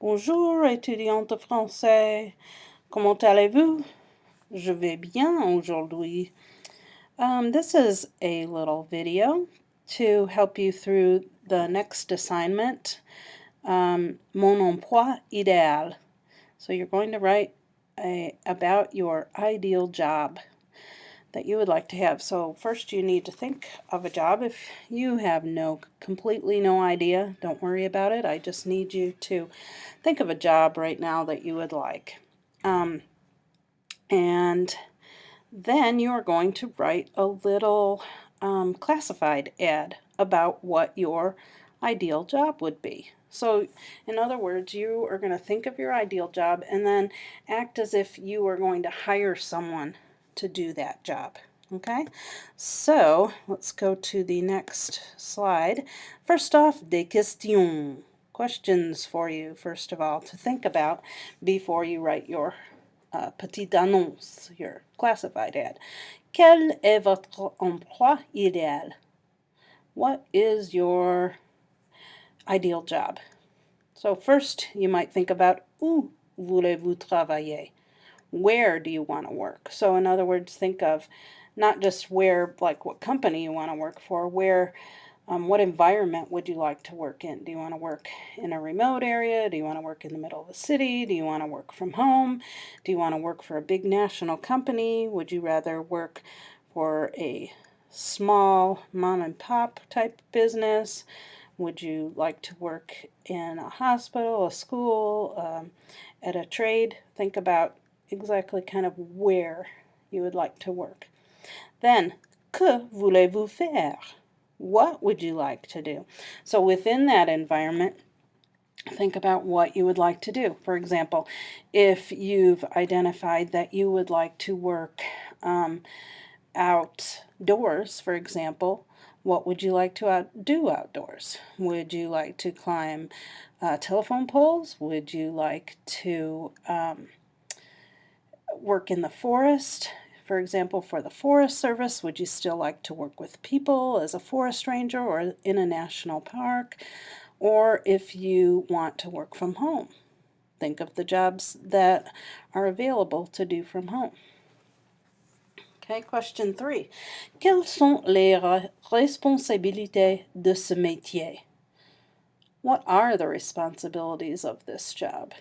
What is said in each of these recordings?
Bonjour, étudiante français. Comment allez-vous? Je vais bien aujourd'hui. This is a little video to help you through the next assignment, Mon emploi idéal. So you're going to write about your ideal job that you would like to have. So first you need to think of a job. If you have completely no idea, don't worry about it. I just need you to think of a job right now that you would like. And then you are going to write a little classified ad about what your ideal job would be. So, in other words, you are going to think of your ideal job and then act as if you are going to hire someone to do that job. Okay, so let's go to the next slide. First off, des questions. Questions for you, first of all, to think about before you write your petite annonce, your classified ad. Quel est votre emploi idéal? What is your ideal job? So first, you might think about où voulez-vous travailler? Where do you want to work? So in other words, think of not just where, like what company you want to work for, what environment would you like to work in? Do you want to work in a remote area? Do you want to work in the middle of the city? Do you want to work from home? Do you want to work for a big national company? Would you rather work for a small mom and pop type business? Would you like to work in a hospital, a school, at a trade? Think about exactly kind of where you would like to work. Then, que voulez-vous faire? What would you like to do? So within that environment, think about what you would like to do. For example, if you've identified that you would like to work outdoors, for example, what would you like to do outdoors? Would you like to climb telephone poles? Would you like to work in the forest? For example, for the Forest Service, would you still like to work with people as a forest ranger or in a national park? Or if you want to work from home, think of the jobs that are available to do from home. Okay, question 3. Quelles sont les responsabilités de ce métier? What are the responsibilities of this job?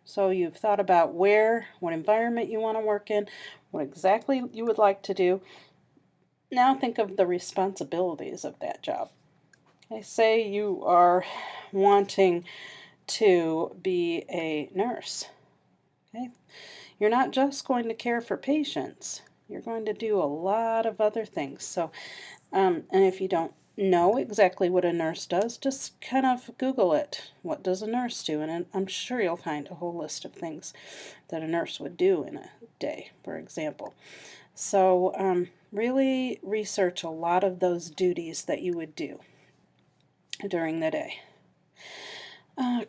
So you've thought about where, what environment you want to work in, what exactly you would like to do. Now think of the responsibilities of that job. Okay, say you are wanting to be a nurse. Okay, you're not just going to care for patients. You're going to do a lot of other things. So, and if you don't know exactly what a nurse does, just kind of Google it. What does a nurse do? And I'm sure you'll find a whole list of things that a nurse would do in a day, for example. So really research a lot of those duties that you would do during the day.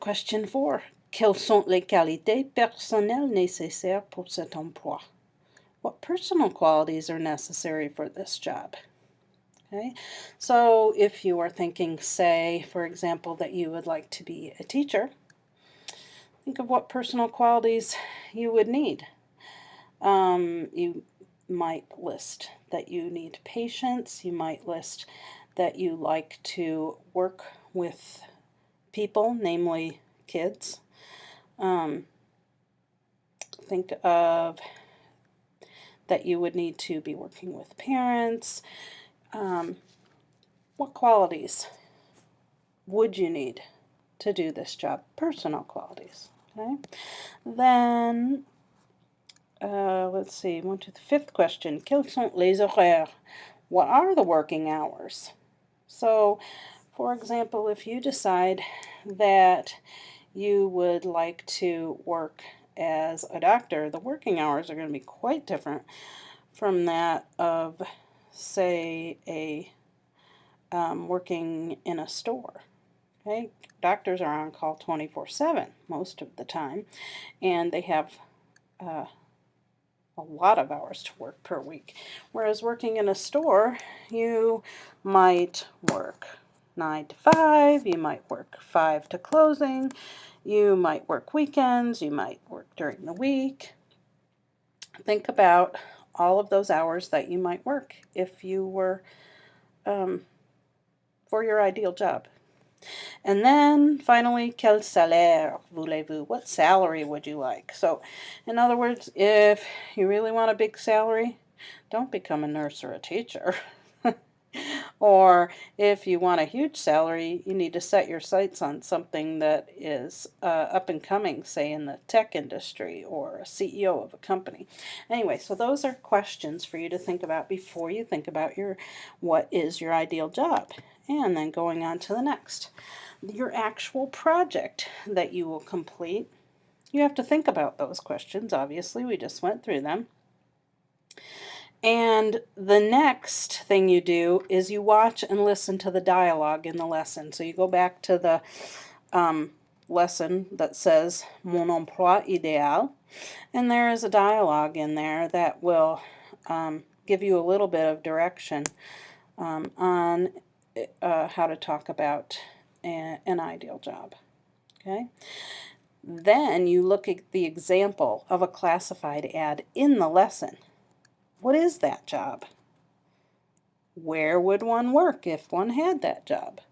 Question 4. Quelles sont les qualités personnelles nécessaires pour cet emploi? What personal qualities are necessary for this job? Okay, so if you are thinking, say, for example, that you would like to be a teacher, think of what personal qualities you would need. You might list that you need patience. You might list that you like to work with people, namely kids. Think of that you would need to be working with parents. What qualities would you need to do this job? Personal qualities. Okay. Then, let's see, on to the 5th question. Quels sont les horaires? What are the working hours? So, for example, if you decide that you would like to work as a doctor, the working hours are going to be quite different from that of, say, a working in a store. Okay, doctors are on call 24/7 most of the time, and they have a lot of hours to work per week. Whereas working in a store, you might work 9 to 5, you might work 5 to closing, you might work weekends, you might work during the week. Think about all of those hours that you might work if you were for your ideal job. And then finally, quel salaire voulez-vous? What salary would you like? So, in other words, if you really want a big salary, don't become a nurse or a teacher. Or if you want a huge salary, you need to set your sights on something that is up and coming, say in the tech industry or a CEO of a company. Anyway, so those are questions for you to think about before you think about what is your ideal job. And then going on to the next, your actual project that you will complete. You have to think about those questions, obviously. We just went through them. And the next thing you do is you watch and listen to the dialogue in the lesson. So you go back to the lesson that says Mon emploi idéal, and there is a dialogue in there that will give you a little bit of direction on how to talk about an ideal job. Okay. Then you look at the example of a classified ad in the lesson. What is that job? Where would one work if one had that job?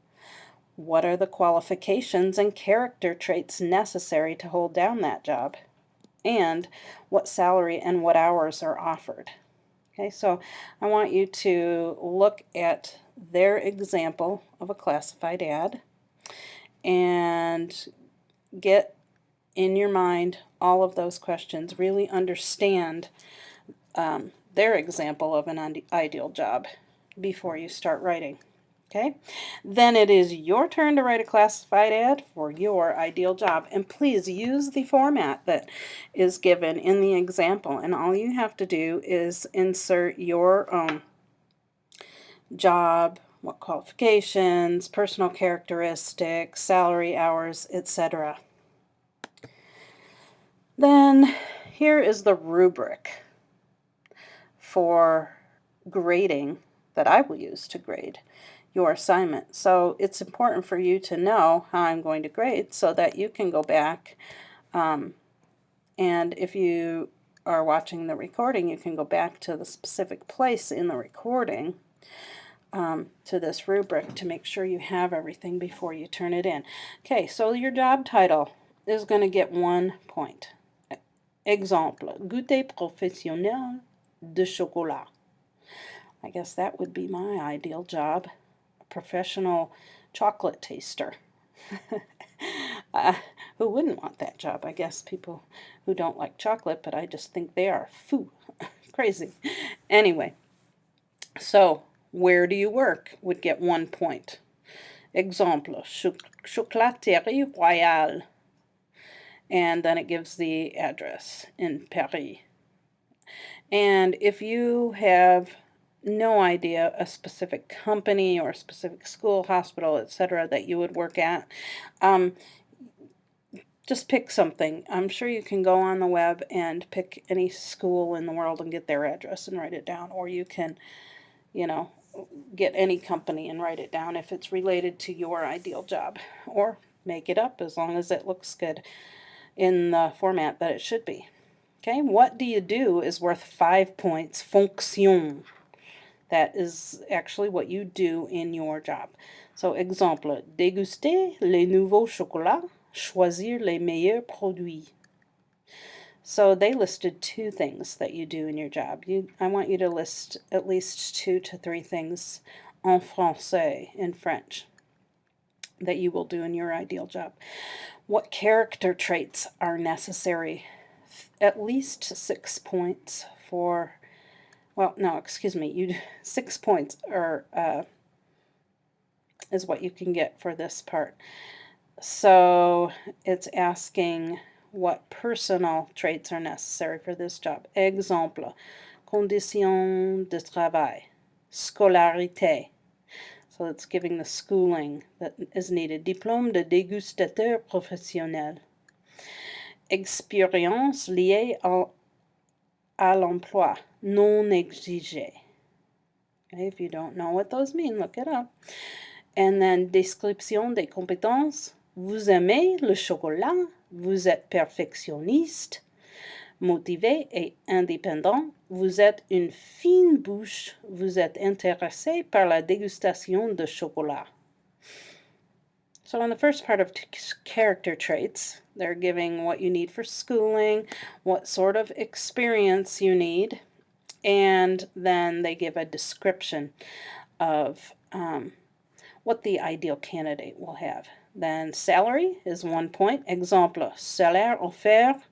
What are the qualifications and character traits necessary to hold down that job? And what salary and what hours are offered? Okay, so I want you to look at their example of a classified ad and get in your mind all of those questions. Really understand their example of an ideal job before you start writing. Okay, then it is your turn to write a classified ad for your ideal job. And please use the format that is given in the example. And all you have to do is insert your own job, what qualifications, personal characteristics, salary, hours, etc. Then here is the rubric for grading that I will use to grade your assignment. So it's important for you to know how I'm going to grade so that you can go back and if you are watching the recording, you can go back to the specific place in the recording to this rubric to make sure you have everything before you turn it in. Okay, so your job title is going to get 1 point. Exemple, goûter professionnel de chocolat. I guess that would be my ideal job, a professional chocolate taster. Who wouldn't want that job? I guess people who don't like chocolate, but I just think they are crazy. Anyway, so where do you work would get 1 point. Exemple, chocolaterie royale. And then it gives the address in Paris. And if you have no idea a specific company or a specific school, hospital, etc. that you would work at, just pick something. I'm sure you can go on the web and pick any school in the world and get their address and write it down. Or you can, get any company and write it down if it's related to your ideal job. Or make it up as long as it looks good in the format that it should be. Okay, what do you do is worth 5 points. Fonction. That is actually what you do in your job. So, exemple, déguster les nouveaux chocolats, choisir les meilleurs produits. So they listed 2 things that you do in your job. I want you to list at least 2 to 3 things en français, in French, that you will do in your ideal job. What character traits are necessary? At least 6 points for, well, no, excuse me, 6 points are is what you can get for this part. So it's asking what personal traits are necessary for this job. Exemple, conditions de travail, scolarité. So it's giving the schooling that is needed. Diplôme de dégustateur professionnel. Expérience liée à l'emploi, non exigée. Okay, if you don't know what those mean, look it up. And then description des compétences. Vous aimez le chocolat, vous êtes perfectionniste, motivé et indépendant, vous êtes une fine bouche, vous êtes intéressé par la dégustation de chocolat. So in the first part of character traits, they're giving what you need for schooling, what sort of experience you need, and then they give a description of what the ideal candidate will have. Then salary is 1 point. Exemple, salaire offert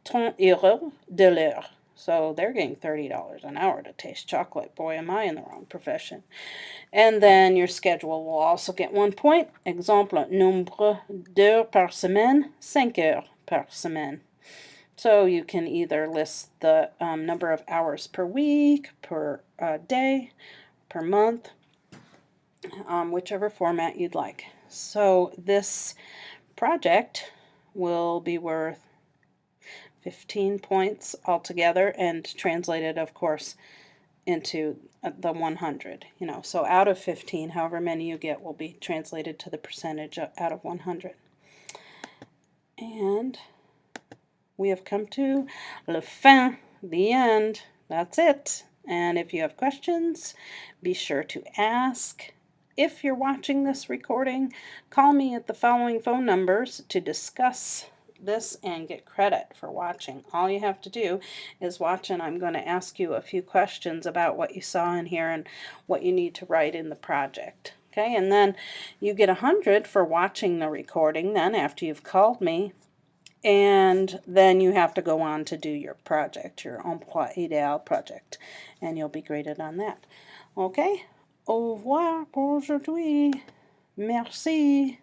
30 € de l'heure. So they're getting $30 an hour to taste chocolate. Boy, am I in the wrong profession. And then your schedule will also get 1 point. Exemple, nombre d'heures par semaine, 5 heures par semaine. So you can either list the number of hours per week, per day, per month, whichever format you'd like. So this project will be worth 15 points altogether and translated, of course, into the 100. So out of 15, however many you get will be translated to the percentage out of 100. And we have come to la fin, the end. That's it. And if you have questions, be sure to ask. If you're watching this recording, call me at the following phone numbers to discuss this and get credit for watching. All you have to do is watch, and I'm going to ask you a few questions about what you saw in here and what you need to write in the project. Okay, and then you get 100 for watching the recording then after you've called me. And then you have to go on to do your project, your Emploi Idéal project, and you'll be graded on that. Okay? Au revoir pour aujourd'hui. Merci.